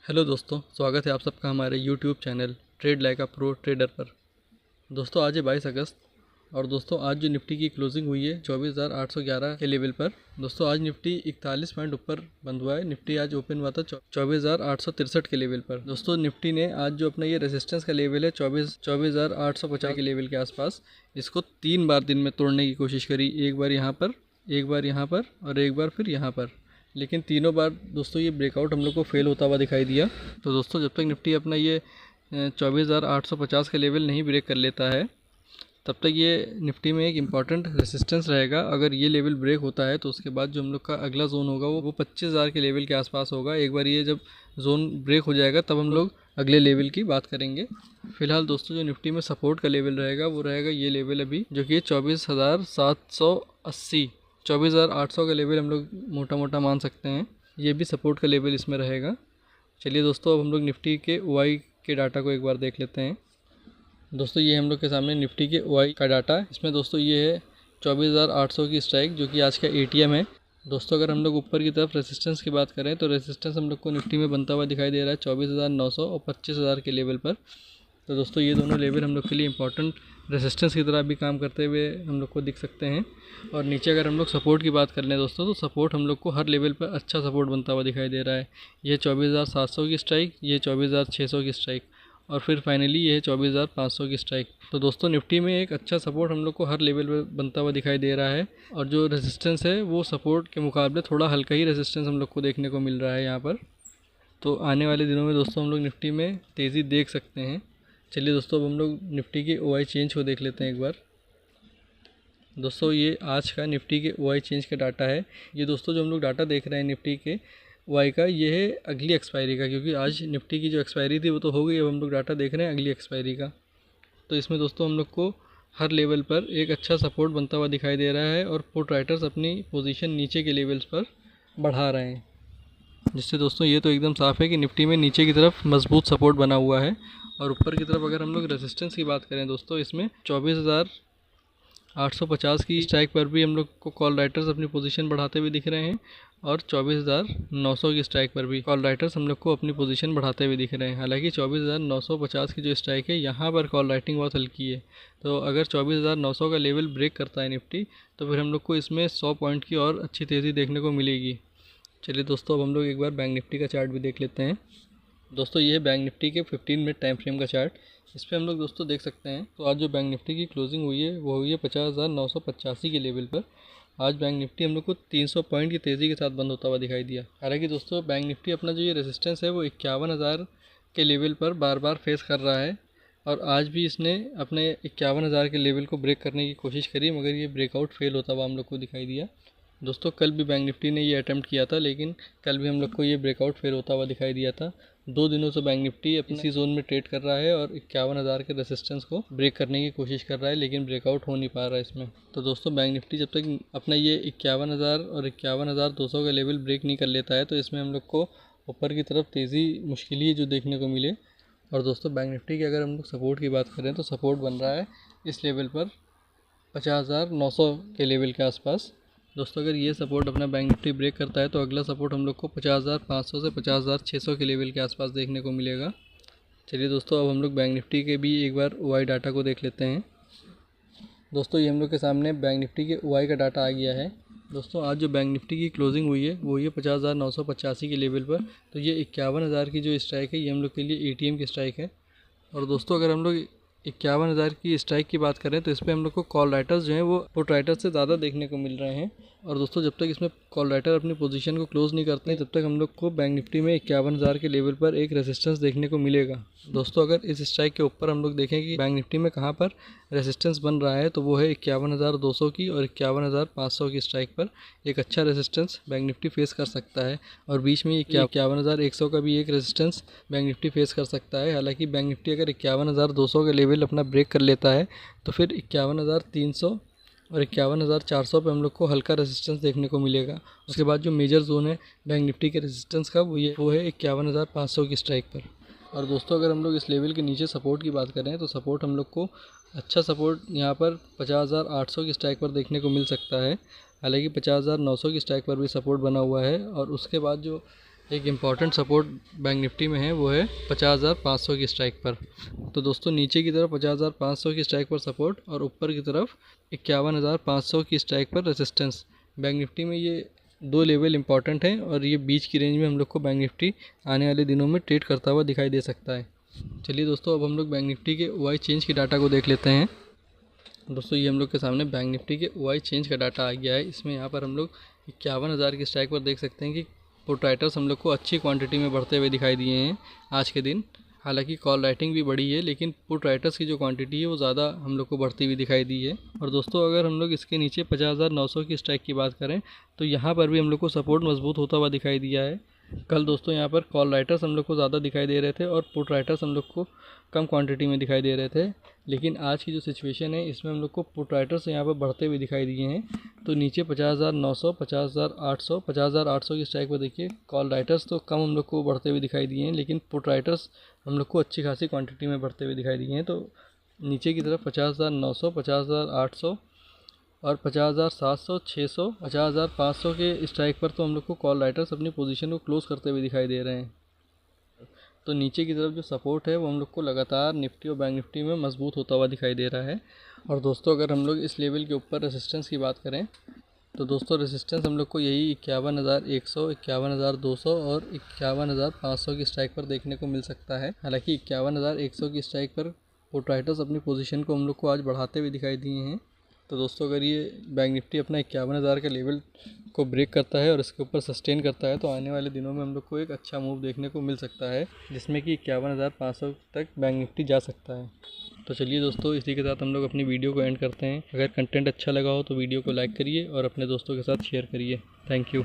Hello दोस्तों, स्वागत है आप सबका हमारे YouTube channel trade like a pro trader पर। दोस्तों आज है 22 अगस्त और दोस्तों आज जो निफ्टी की क्लोजिंग हुई है 24,811 के लेवल पर। दोस्तों आज निफ्टी 41 पॉइंट ऊपर बंद हुआ है। निफ्टी आज ओपन हुआ था 24,863 के लेवल पर। दोस्तों निफ्टी ने आज जो अपना ये रेजिस्टेंस का लेवल है 24,850 के लेवल के आसपास, इसको 3 बार दिन में तोड़ने की कोशिश करी। एक बार यहाँ पर, एक बार यहाँ पर और एक बार फिर यहाँ पर, लेकिन तीनों बार दोस्तों ये ब्रेकआउट हम लोग को फेल होता हुआ दिखाई दिया। तो दोस्तों जब तक निफ्टी अपना ये 24,850 का लेवल नहीं ब्रेक कर लेता है तब तक ये निफ्टी में एक इम्पॉर्टेंट रेसिस्टेंस रहेगा। अगर ये लेवल ब्रेक होता है तो उसके बाद जो हम लोग का अगला जोन होगा वो 25,000 के लेवल के आसपास होगा। एक बार ये जब जोन ब्रेक हो जाएगा तब हम लोग अगले लेवल की बात करेंगे। फिलहाल दोस्तों जो निफ्टी में सपोर्ट का लेवल रहेगा वो रहेगा ये लेवल अभी, जो कि 24,780 24,800 का लेवल हम लोग मोटा मोटा मान सकते हैं। ये भी सपोर्ट का लेवल इसमें रहेगा। चलिए दोस्तों अब हम लोग निफ्टी के ओआई के डाटा को एक बार देख लेते हैं। दोस्तों ये हम लोग के सामने निफ्टी के ओआई का डाटा है। इसमें दोस्तों ये है 24,800 की स्ट्राइक, जो कि आज का एटीएम है। दोस्तों अगर हम लोग ऊपर की तरफ रेसिस्टेंस की बात करें तो रेसिस्टेंस हम लोग को निफ्टी में बनता हुआ दिखाई दे रहा है 24,900 और 25,000 के लेवल पर। तो दोस्तों ये दोनों लेवल हम लोग के लिए इंपॉर्टेंट रेसिस्टेंस की तरह भी काम करते हुए हम लोग को दिख सकते हैं। और नीचे अगर हम लोग सपोर्ट की बात कर लें दोस्तों, तो सपोर्ट हम लोग को हर लेवल पर अच्छा सपोर्ट बनता हुआ दिखाई दे रहा है। ये 24,700 की स्ट्राइक, ये 24,600 की स्ट्राइक और फिर फाइनली ये है 24,500 की स्ट्राइक। तो दोस्तों निफ्टी में एक अच्छा सपोर्ट हम लोग को हर लेवल पर बनता हुआ दिखाई दे रहा है और जो रेजिस्टेंस है वो सपोर्ट के मुकाबले थोड़ा हल्का ही रेजिस्टेंस हम लोग को देखने को मिल रहा है यहाँ पर। तो आने वाले दिनों में दोस्तों हम लोग निफ्टी में तेज़ी देख सकते हैं। चलिए दोस्तों अब हम लोग निफ्टी के ओआई चेंज को देख लेते हैं एक बार। दोस्तों ये आज का निफ्टी के ओआई चेंज का डाटा है। ये दोस्तों जो हम लोग डाटा देख रहे हैं निफ्टी के ओआई का, ये है अगली एक्सपायरी का, क्योंकि आज निफ्टी की जो एक्सपायरी थी वो तो हो गई। अब हम लोग डाटा देख रहे हैं अगली एक्सपायरी का। तो इसमें दोस्तों हम लोग को हर लेवल पर एक अच्छा सपोर्ट बनता हुआ दिखाई दे रहा है और पुट राइटर्स अपनी पोजीशन नीचे के लेवल्स पर बढ़ा रहे हैं, जिससे दोस्तों ये तो एकदम साफ़ है कि निफ्टी में नीचे की तरफ मजबूत सपोर्ट बना हुआ है। और ऊपर की तरफ अगर हम लोग रेजिस्टेंस की बात करें दोस्तों, इसमें 24,850 की स्ट्राइक पर भी हम लोग को कॉल राइटर्स अपनी पोजीशन बढ़ाते हुए दिख रहे हैं और 24,900 की स्ट्राइक पर भी कॉल राइटर्स हम लोग को अपनी पोजीशन बढ़ाते हुए दिख रहे हैं। हालांकि 24,950 की जो स्ट्राइक है यहाँ पर कॉल राइटिंग बहुत हल्की है। तो अगर 24,900 का लेवल ब्रेक करता है निफ्टी तो फिर हम लोग को इसमें 100 पॉइंट की और अच्छी तेज़ी देखने को मिलेगी। चलिए दोस्तों अब हम लोग एक बार बैंक निफ्टी का चार्ट भी देख लेते हैं। दोस्तों ये है बैंक निफ्टी के 15 मिनट टाइम फ्रेम का चार्ट। इस पर हम लोग दोस्तों देख सकते हैं तो आज जो बैंक निफ्टी की क्लोजिंग हुई है वो हुई है 50,985 के लेवल पर। आज बैंक निफ्टी हम लोग को 300 पॉइंट की तेज़ी के साथ बंद होता हुआ दिखाई दिया। हालांकि दोस्तों बैंक निफ्टी अपना जो ये रेजिस्टेंस है वो 51,000 के लेवल पर बार बार फेस कर रहा है और आज भी इसने अपने 51,000 के लेवल को ब्रेक करने की कोशिश करी, मगर ये ब्रेकआउट फेल होता हुआ हम लोग को दिखाई दिया। दोस्तों कल भी बैंक निफ्टी ने ये अटैम्प्ट किया था, लेकिन कल भी हम लोग को ये ब्रेकआउट फेल होता हुआ दिखाई दिया था। 2 दिनों से बैंक निफ्टी अपनी इसी जोन में ट्रेड कर रहा है और 51,000 के रेसिस्टेंस को ब्रेक करने की कोशिश कर रहा है, लेकिन ब्रेकआउट हो नहीं पा रहा है इसमें। तो दोस्तों बैंक निफ्टी जब तक अपना ये 51,000 और 51,200 का लेवल ब्रेक नहीं कर लेता है तो इसमें हम लोग को ऊपर की तरफ तेज़ी मुश्किल ही जो देखने को मिले। और दोस्तों बैंक निफ्टी की अगर हम लोग सपोर्ट की बात करें तो सपोर्ट बन रहा है इस लेवल पर 50,900 के लेवल के आसपास। दोस्तों अगर ये सपोर्ट अपना बैंक निफ्टी ब्रेक करता है तो अगला सपोर्ट हम लोग को 50,500 से 50,600 के लेवल के आसपास देखने को मिलेगा। चलिए दोस्तों अब हम लोग बैंक निफ्टी के भी एक बार ओआई डाटा को देख लेते हैं। दोस्तों ये हम लोग के सामने बैंक निफ्टी के ओआई का डाटा आ गया है। दोस्तों आज जो बैंक निफ्टी की क्लोजिंग हुई है वो ये 50,985 के लेवल पर। तो ये 51,000 की जो स्ट्राइक है ये हम लोग के लिए एटीएम की स्ट्राइक है। और दोस्तों अगर हम लोग 51,000 की स्ट्राइक की बात करें तो इस पर हम लोग को कॉल राइटर्स जो हैं वो पुट राइटर्स से ज़्यादा देखने को मिल रहे हैं। और दोस्तों जब तक इसमें कॉल राइटर अपनी पोजीशन को क्लोज़ नहीं करते हैं तब तक हम लोग को बैंक निफ्टी में 51,000 के लेवल पर एक रेजिस्टेंस देखने को मिलेगा। दोस्तों अगर इस स्ट्राइक के ऊपर हम लोग देखें कि बैंक निफ्टी में कहाँ पर रेजिस्टेंस बन रहा है तो वो है 51,200 की और 51,500 की स्ट्राइक पर एक अच्छा रेजिस्टेंस बैंक निफ्टी फेस कर सकता है। और बीच में 51,100 का भी एक रेजिस्टेंस बैंक निफ्टी फेस कर सकता है। हालांकि बैंक निफ्टी अगर 51,200 का लेवल अपना ब्रेक कर लेता है तो फिर 51,300 और 51,400 पे हम लोग को हल्का रेजिस्टेंस देखने को मिलेगा। उसके बाद जो मेजर जोन है बैंक निफ्टी के रेजिस्टेंस का वो है 51,500 की स्ट्राइक पर। और दोस्तों अगर हम लोग इस लेवल के नीचे सपोर्ट की बात करें तो सपोर्ट हम लोग को अच्छा सपोर्ट यहाँ पर 50,800 की स्ट्राइक पर देखने को मिल सकता है। हालांकि 50,900 की स्ट्राइक पर भी सपोर्ट बना हुआ है और उसके बाद जो एक इम्पॉर्टेंट सपोर्ट बैंक निफ्टी में है, वो है 50,500 की स्ट्राइक पर। तो दोस्तों नीचे की तरफ 50,500 की स्ट्राइक पर सपोर्ट और ऊपर की तरफ 51,500 की स्ट्राइक पर रेसिस्टेंस। बैंक निफ्टी में ये दो लेवल इंपॉर्टेंट हैं और ये बीच की रेंज में हम लोग को बैंक निफ्टी आने वाले दिनों में ट्रेड करता हुआ दिखाई दे सकता है। चलिए दोस्तों, अब हम लोग बैंक निफ्टी के वाई चेंज की डाटा को देख लेते हैं। दोस्तों ये हम लोग के सामने बैंक निफ्टी के वाई चेंज का डाटा आ गया है। इसमें यहाँ पर हम लोग 51,000 की स्ट्राइक पर देख सकते हैं कि पुट राइटर्स हम लोग को अच्छी क्वांटिटी में बढ़ते हुए दिखाई दिए हैं आज के दिन। हालांकि कॉल राइटिंग भी बढ़ी है, लेकिन पुट राइटर्स की जो क्वांटिटी है वो ज़्यादा हम लोग को बढ़ती हुई दिखाई दी है। और दोस्तों अगर हम लोग इसके नीचे 50,900 की स्ट्राइक की बात करें तो यहाँ पर भी हम लोग को सपोर्ट मजबूत होता हुआ दिखाई दिया है। कल दोस्तों यहाँ पर कॉल राइटर्स हम लोग को ज़्यादा दिखाई दे रहे थे और पुट राइटर्स हम लोग को कम क्वांटिटी में दिखाई दे रहे थे, लेकिन आज की जो सिचुएशन है इसमें हम लोग को पुट राइटर्स यहाँ पर बढ़ते हुए दिखाई दिए हैं। तो नीचे 50,900, 50,800, 50,800 की स्ट्राइक पर देखिए कॉल राइटर्स तो कम हम लोग को बढ़ते हुए दिखाई दिए हैं, लेकिन पुट राइटर्स हम लोग को अच्छी खासी क्वांटिटी में बढ़ते हुए दिखाई दिए हैं। तो नीचे की तरफ 50,900, 50,800 और 50,700, 600, 50,500 के स्ट्राइक पर तो हम लोग को कॉल राइटर्स अपनी पोजीशन को क्लोज़ करते हुए दिखाई दे रहे हैं। तो नीचे की तरफ जो सपोर्ट है वो हम लोग को लगातार निफ्टी और बैंक निफ्टी में मजबूत होता हुआ दिखाई दे रहा है। और दोस्तों अगर हम लोग इस लेवल के ऊपर रेसिस्टेंस की बात करें तो दोस्तों रेसिस्टेंस हम लोग को यही 51,100, 51,200 और 51,500 की स्ट्राइक पर देखने को मिल सकता है। हालांकि 51,100 की स्ट्राइक पर पुट राइटर्स अपनी पोजीशन को हम लोग को आज बढ़ाते हुए दिखाई दिए हैं। तो दोस्तों अगर ये बैंक निफ्टी अपना 51,000 के लेवल को ब्रेक करता है और इसके ऊपर सस्टेन करता है तो आने वाले दिनों में हम लोग को एक अच्छा मूव देखने को मिल सकता है, जिसमें कि 51,500 तक बैंक निफ्टी जा सकता है। तो चलिए दोस्तों, इसी के साथ हम लोग अपनी वीडियो को एंड करते हैं। अगर कंटेंट अच्छा लगा हो तो वीडियो को लाइक करिए और अपने दोस्तों के साथ शेयर करिए। Thank you.